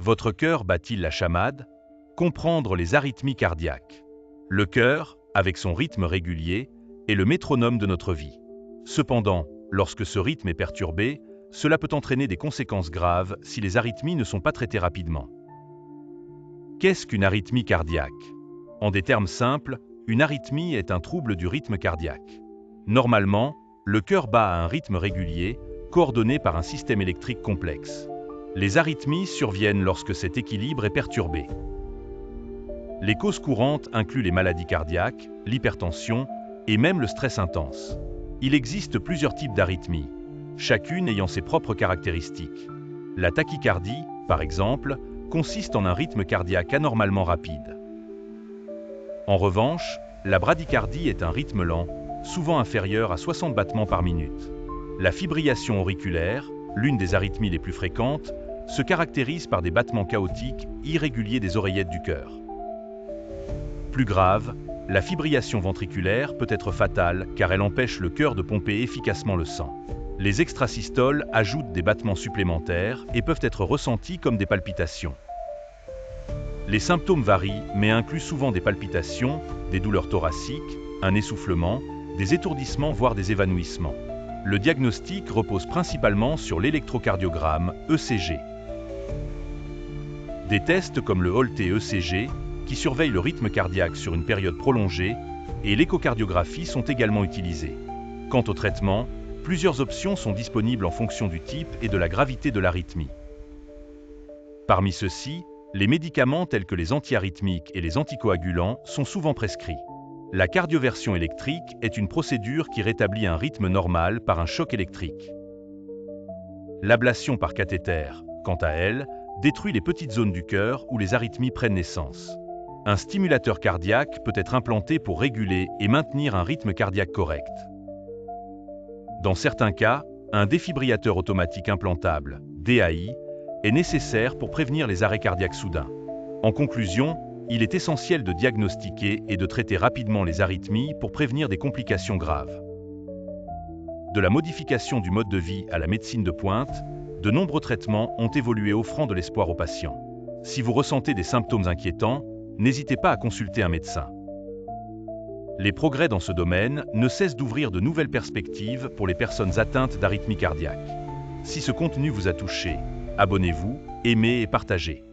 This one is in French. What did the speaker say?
Votre cœur bat-il la chamade? Comprendre les arythmies cardiaques. Le cœur, avec son rythme régulier, est le métronome de notre vie. Cependant, lorsque ce rythme est perturbé, cela peut entraîner des conséquences graves si les arythmies ne sont pas traitées rapidement. Qu'est-ce qu'une arythmie cardiaque? En des termes simples, une arythmie est un trouble du rythme cardiaque. Normalement, le cœur bat à un rythme régulier, coordonné par un système électrique complexe. Les arythmies surviennent lorsque cet équilibre est perturbé. Les causes courantes incluent les maladies cardiaques, l'hypertension et même le stress intense. Il existe plusieurs types d'arythmies, chacune ayant ses propres caractéristiques. La tachycardie, par exemple, consiste en un rythme cardiaque anormalement rapide. En revanche, la bradycardie est un rythme lent, souvent inférieur à 60 battements par minute. La fibrillation auriculaire, l'une des arythmies les plus fréquentes, se caractérise par des battements chaotiques, irréguliers des oreillettes du cœur. Plus grave, la fibrillation ventriculaire peut être fatale car elle empêche le cœur de pomper efficacement le sang. Les extrasystoles ajoutent des battements supplémentaires et peuvent être ressentis comme des palpitations. Les symptômes varient mais incluent souvent des palpitations, des douleurs thoraciques, un essoufflement, des étourdissements voire des évanouissements. Le diagnostic repose principalement sur l'électrocardiogramme ECG. Des tests comme le Holter-ECG, qui surveille le rythme cardiaque sur une période prolongée, et l'échocardiographie sont également utilisés. Quant au traitement, plusieurs options sont disponibles en fonction du type et de la gravité de l'arythmie. Parmi ceux-ci, les médicaments tels que les antiarythmiques et les anticoagulants sont souvent prescrits. La cardioversion électrique est une procédure qui rétablit un rythme normal par un choc électrique. L'ablation par cathéter, quant à elle, détruit les petites zones du cœur où les arythmies prennent naissance. Un stimulateur cardiaque peut être implanté pour réguler et maintenir un rythme cardiaque correct. Dans certains cas, un défibrillateur automatique implantable, DAI, est nécessaire pour prévenir les arrêts cardiaques soudains. En conclusion, il est essentiel de diagnostiquer et de traiter rapidement les arythmies pour prévenir des complications graves. De la modification du mode de vie à la médecine de pointe, de nombreux traitements ont évolué offrant de l'espoir aux patients. Si vous ressentez des symptômes inquiétants, n'hésitez pas à consulter un médecin. Les progrès dans ce domaine ne cessent d'ouvrir de nouvelles perspectives pour les personnes atteintes d'arythmie cardiaque. Si ce contenu vous a touché, abonnez-vous, aimez et partagez.